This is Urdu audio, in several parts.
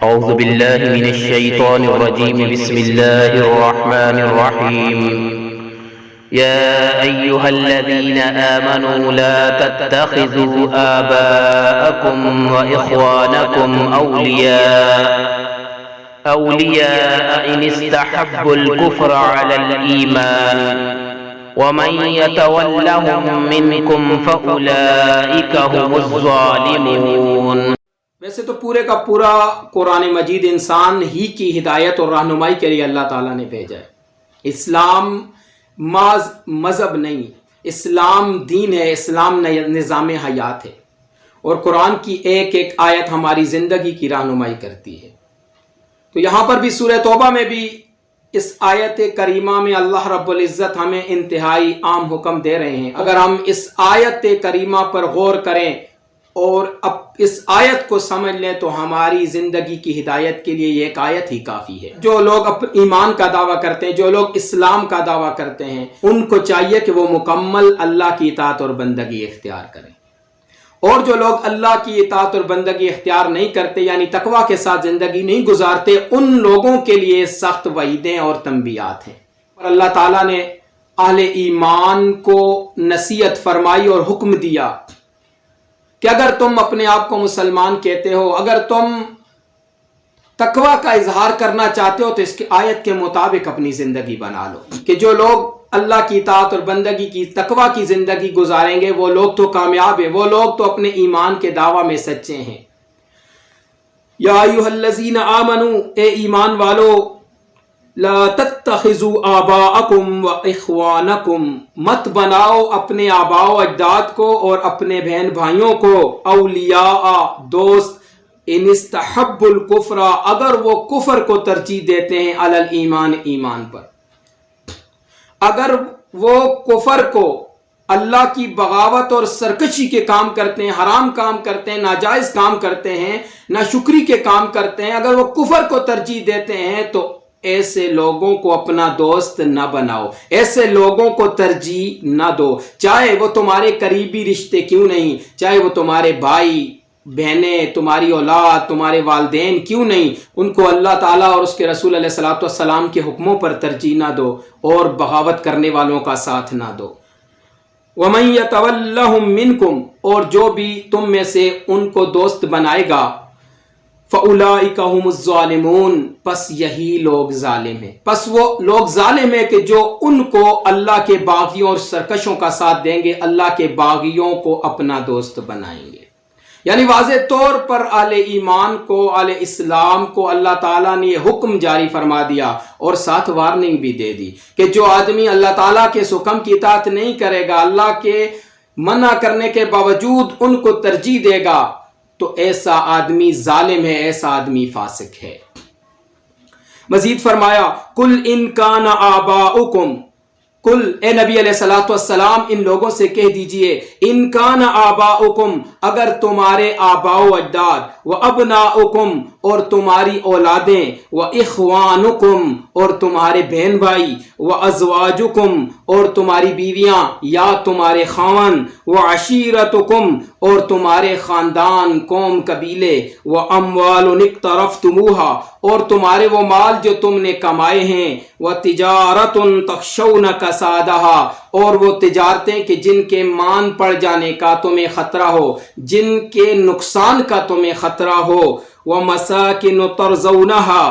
أعوذ بالله من الشيطان الرجيم بسم الله الرحمن الرحيم يا أيها الذين آمنوا لا تتخذوا آباءكم وإخوانكم أولياء إن استحبوا الكفر على الإيمان ومن يتولهم منكم فأولئك هم الظالمون۔ ویسے تو پورے کا پورا قرآن مجید انسان ہی کی ہدایت اور رہنمائی کے لیے اللہ تعالیٰ نے بھیجا ہے۔ اسلام مذہب نہیں، اسلام دین ہے، اسلام نظام حیات ہے، اور قرآن کی ایک ایک آیت ہماری زندگی کی رہنمائی کرتی ہے۔ تو یہاں پر بھی سورہ توبہ میں بھی اس آیت کریمہ میں اللہ رب العزت ہمیں انتہائی عام حکم دے رہے ہیں۔ اگر ہم اس آیت کریمہ پر غور کریں اور اب اس آیت کو سمجھ لیں تو ہماری زندگی کی ہدایت کے لیے یہ ایک آیت ہی کافی ہے۔ جو لوگ ایمان کا دعویٰ کرتے ہیں، جو لوگ اسلام کا دعویٰ کرتے ہیں، ان کو چاہیے کہ وہ مکمل اللہ کی اطاعت اور بندگی اختیار کریں، اور جو لوگ اللہ کی اطاعت اور بندگی اختیار نہیں کرتے، یعنی تقویٰ کے ساتھ زندگی نہیں گزارتے، ان لوگوں کے لیے سخت وعیدیں اور تنبیہات ہیں۔ اور اللہ تعالیٰ نے اہل ایمان کو نصیحت فرمائی اور حکم دیا کہ اگر تم اپنے آپ کو مسلمان کہتے ہو، اگر تم تقویٰ کا اظہار کرنا چاہتے ہو تو اس کی آیت کے مطابق اپنی زندگی بنا لو، کہ جو لوگ اللہ کی اطاعت اور بندگی کی تقویٰ کی زندگی گزاریں گے وہ لوگ تو کامیاب ہیں، وہ لوگ تو اپنے ایمان کے دعویٰ میں سچے ہیں۔ یا ایھا الذین آمنو، اے ایمان والو، لا تتخذوا آباءکم و اخوانکم، مت بناؤ اپنے آباء و اجداد کو اور اپنے بہن بھائیوں کو اولیاء، دوست، ان استحب الکفر، اگر وہ کفر کو ترجیح دیتے ہیں، علی الایمان، ایمان پر۔ اگر وہ کفر کو، اللہ کی بغاوت اور سرکشی کے کام کرتے ہیں، حرام کام کرتے ہیں، ناجائز کام کرتے ہیں، ناشکری کے کام کرتے ہیں، اگر وہ کفر کو ترجیح دیتے ہیں تو ایسے لوگوں کو اپنا دوست نہ بناؤ، ایسے لوگوں کو ترجیح نہ دو، چاہے وہ تمہارے قریبی رشتے کیوں نہیں، چاہے وہ تمہارے بھائی بہنیں، تمہاری اولاد، تمہارے والدین کیوں نہیں، ان کو اللہ تعالیٰ اور اس کے رسول علیہ الصلوۃ والسلام کے حکموں پر ترجیح نہ دو اور بغاوت کرنے والوں کا ساتھ نہ دو۔ وَمَن يَتَوَلَّهُم مِّنكُمْ، اور جو بھی تم میں سے ان کو دوست بنائے گا، فَأُولَئِكَ هُمُ الظَّالِمُونَ، پس یہی لوگ ظالم ہیں، پس وہ لوگ ظالم ہیں کہ جو ان کو اللہ کے باغیوں اور سرکشوں کا ساتھ دیں گے، اللہ کے باغیوں کو اپنا دوست بنائیں گے۔ یعنی واضح طور پر اہل ایمان کو، اہل اسلام کو اللہ تعالیٰ نے یہ حکم جاری فرما دیا اور ساتھ وارننگ بھی دے دی کہ جو آدمی اللہ تعالیٰ کے اس حکم کی اطاعت نہیں کرے گا، اللہ کے منع کرنے کے باوجود ان کو ترجیح دے گا، تو ایسا آدمی ظالم ہے، ایسا آدمی فاسق ہے۔ مزید فرمایا، قُلْ إِنْ كَانَ آبَاؤُكُمْ، کل اے نبی علیہ الصلوۃ والسلام ان لوگوں سے کہہ دیجئے، ان کان آباؤکم، اگر تمہارے آباء و اجداد، و ابناؤکم، اور تمہاری اولادیں، و اخوانکم، اور تمہارے بہن بھائی، و ازواجکم، اور تمہاری بیویاں یا تمہارے خاون، و عشیرتکم، اور تمہارے خاندان، قوم، قبیلے، و اموال اقترفتموها، اور تمہارے وہ مال جو تم نے کمائے ہیں، و تجارت تخشون کسادہا، اور وہ تجارتیں کہ جن کے مان پڑ جانے کا تمہیں خطرہ ہو، جن کے نقصان کا تمہیں خطرہ ہو، ومساکن ترضونہا،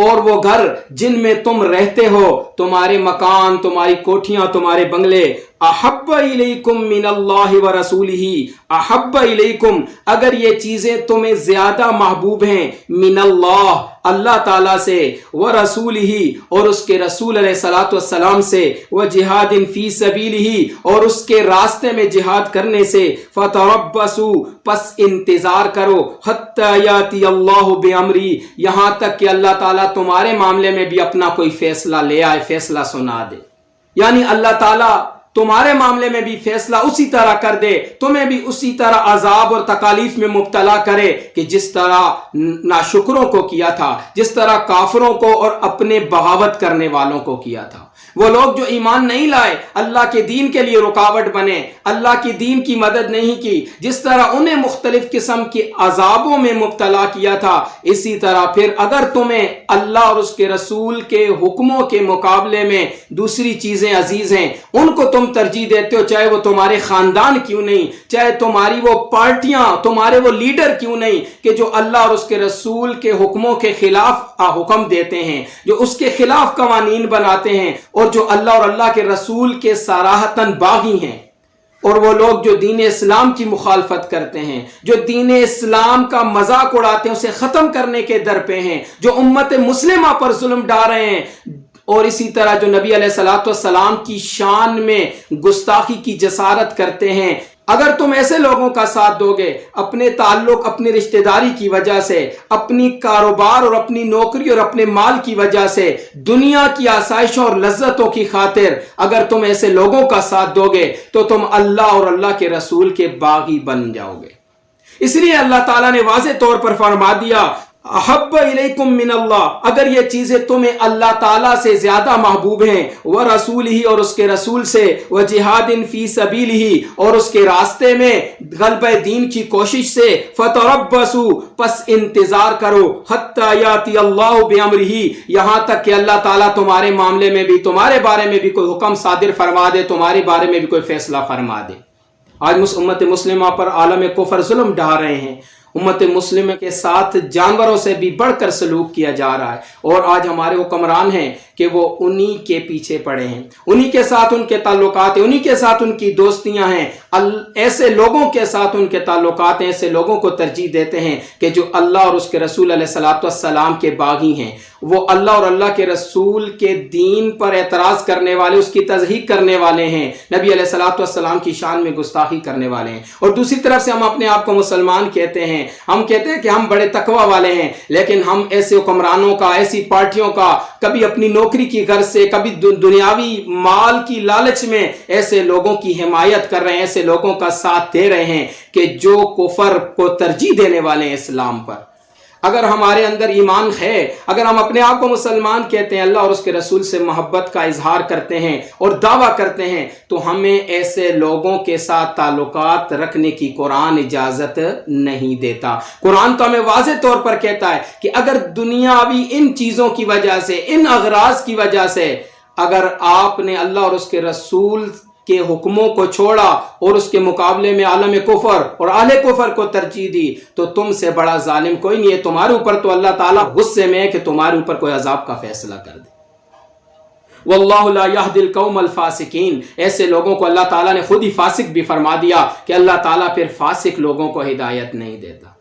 اور وہ گھر جن میں تم رہتے ہو، تمہارے مکان، تمہاری کوٹھیاں، تمہارے بنگلے، احب الیکم من اللہ ورسولہ، احب الیکم، اگر یہ چیزیں تمہیں زیادہ محبوب ہیں، من اللہ، اللہ تعالیٰ سے، ورسولہ، اور اس کے رسول علیہ الصلوۃ والسلام سے، وجہاد فی سبیلہ، اور اس کے راستے میں جہاد کرنے سے، فتربصوا، پس انتظار کرو، حتی یاتی اللہ بامری، یہاں تک کہ اللہ تعالیٰ تمہارے معاملے میں بھی اپنا کوئی فیصلہ لے آئے، فیصلہ سنا دے۔ یعنی اللہ تعالیٰ تمہارے معاملے میں بھی فیصلہ اسی طرح کر دے، تمہیں بھی اسی طرح عذاب اور تکالیف میں مبتلا کرے کہ جس طرح ناشکروں کو کیا تھا، جس طرح کافروں کو اور اپنے بغاوت کرنے والوں کو کیا تھا۔ وہ لوگ جو ایمان نہیں لائے، اللہ کے دین کے لیے رکاوٹ بنے، اللہ کے دین کی مدد نہیں کی، جس طرح انہیں مختلف قسم کے عذابوں میں مبتلا کیا تھا، اسی طرح پھر اگر تمہیں اللہ اور اس کے رسول کے حکموں کے مقابلے میں دوسری چیزیں عزیز ہیں، ان کو تم ترجیح دیتے ہو، چاہے وہ تمہارے خاندان کیوں نہیں، چاہے تمہاری وہ پارٹیاں، تمہارے وہ لیڈر کیوں نہیں کہ جو اللہ اور اس کے رسول کے حکموں کے خلاف حکم دیتے ہیں، جو اس کے خلاف قوانین بناتے ہیں، اور جو اللہ اور اللہ کے رسول کے صراحتاً باغی ہیں، اور وہ لوگ جو دین اسلام کی مخالفت کرتے ہیں، جو دین اسلام کا مذاق اڑاتے ہیں، اسے ختم کرنے کے در پہ ہیں، جو امت مسلمہ پر ظلم ڈال رہے ہیں، اور اسی طرح جو نبی علیہ الصلوۃ والسلام کی شان میں گستاخی کی جسارت کرتے ہیں، اگر تم ایسے لوگوں کا ساتھ دو گے، اپنے تعلق، اپنی رشتہ داری کی وجہ سے، اپنی کاروبار اور اپنی نوکری اور اپنے مال کی وجہ سے، دنیا کی آسائشوں اور لذتوں کی خاطر اگر تم ایسے لوگوں کا ساتھ دو گے تو تم اللہ اور اللہ کے رسول کے باغی بن جاؤ گے۔ اس لیے اللہ تعالیٰ نے واضح طور پر فرما دیا، احب الیکم من اللہ، اگر یہ چیزیں تمہیں اللہ تعالیٰ سے زیادہ محبوب ہیں، ورسولہ اور اس کے رسول سے، وجہاد فی سبیلہ اور اس کے راستے میں غلبہ دین کی کوشش سے، فتربصوا پس انتظار کرو، حتی یاتی اللہ بامرہ، یہاں تک کہ اللہ تعالیٰ تمہارے معاملے میں بھی، تمہارے بارے میں بھی کوئی حکم صادر فرما دے، تمہارے بارے میں بھی کوئی فیصلہ فرما دے۔ آج امت مسلمہ پر عالم کفر ظلم ڈھا رہے ہیں، امت مسلمہ کے ساتھ جانوروں سے بھی بڑھ کر سلوک کیا جا رہا ہے، اور آج ہمارے حکمران ہیں کہ وہ انہی کے پیچھے پڑے ہیں، انہی کے ساتھ ان کے تعلقات ہیں، انہی کے ساتھ ان کی دوستیاں ہیں، ایسے لوگوں کے ساتھ ان کے تعلقات ہیں، ایسے لوگوں کو ترجیح دیتے ہیں کہ جو اللہ اور اس کے رسول علیہ الصلوۃ والسلام کے باغی ہیں، وہ اللہ اور اللہ کے رسول کے دین پر اعتراض کرنے والے، اس کی تضحیق کرنے والے ہیں، نبی علیہ الصلوۃ والسلام کی شان میں گستاخی کرنے والے ہیں، اور دوسری طرف سے ہم اپنے آپ کو مسلمان کہتے ہیں، ہم کہتے ہیں کہ ہم بڑے تقوی والے ہیں، لیکن ہم ایسے حکمرانوں کا، ایسی پارٹیوں کا، کبھی اپنی نوکری کی غرض سے، کبھی دنیاوی مال کی لالچ میں ایسے لوگوں کی حمایت کر رہے ہیں، ایسے لوگوں کا ساتھ دے رہے ہیں کہ جو کفر کو ترجیح دینے والے ہیں اسلام پر۔ اگر ہمارے اندر ایمان ہے، اگر ہم اپنے آپ کو مسلمان کہتے ہیں، اللہ اور اس کے رسول سے محبت کا اظہار کرتے ہیں اور دعویٰ کرتے ہیں، تو ہمیں ایسے لوگوں کے ساتھ تعلقات رکھنے کی قرآن اجازت نہیں دیتا۔ قرآن تو ہمیں واضح طور پر کہتا ہے کہ اگر دنیاوی ان چیزوں کی وجہ سے، ان اغراض کی وجہ سے اگر آپ نے اللہ اور اس کے رسول کے حکموں کو چھوڑا اور اس کے مقابلے میں عالم کفر اور اہل کفر کو ترجیح دی، تو تم سے بڑا ظالم کوئی نہیں ہے۔ تمہارے اوپر تو اللہ تعالیٰ غصے میں ہے کہ تمہارے اوپر کوئی عذاب کا فیصلہ کر دے۔ واللہ لا یہدی القوم الفاسقین، ایسے لوگوں کو اللہ تعالیٰ نے خود ہی فاسق بھی فرما دیا کہ اللہ تعالیٰ پھر فاسق لوگوں کو ہدایت نہیں دیتا۔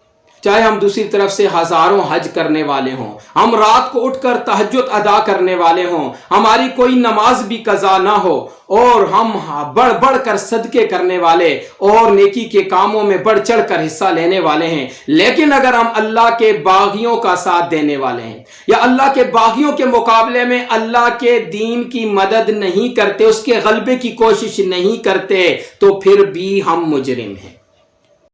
چاہے ہم دوسری طرف سے ہزاروں حج کرنے والے ہوں، ہم رات کو اٹھ کر تہجد ادا کرنے والے ہوں، ہماری کوئی نماز بھی قضا نہ ہو، اور ہم بڑھ بڑھ کر صدقے کرنے والے اور نیکی کے کاموں میں بڑھ چڑھ کر حصہ لینے والے ہیں، لیکن اگر ہم اللہ کے باغیوں کا ساتھ دینے والے ہیں، یا اللہ کے باغیوں کے مقابلے میں اللہ کے دین کی مدد نہیں کرتے، اس کے غلبے کی کوشش نہیں کرتے، تو پھر بھی ہم مجرم ہیں۔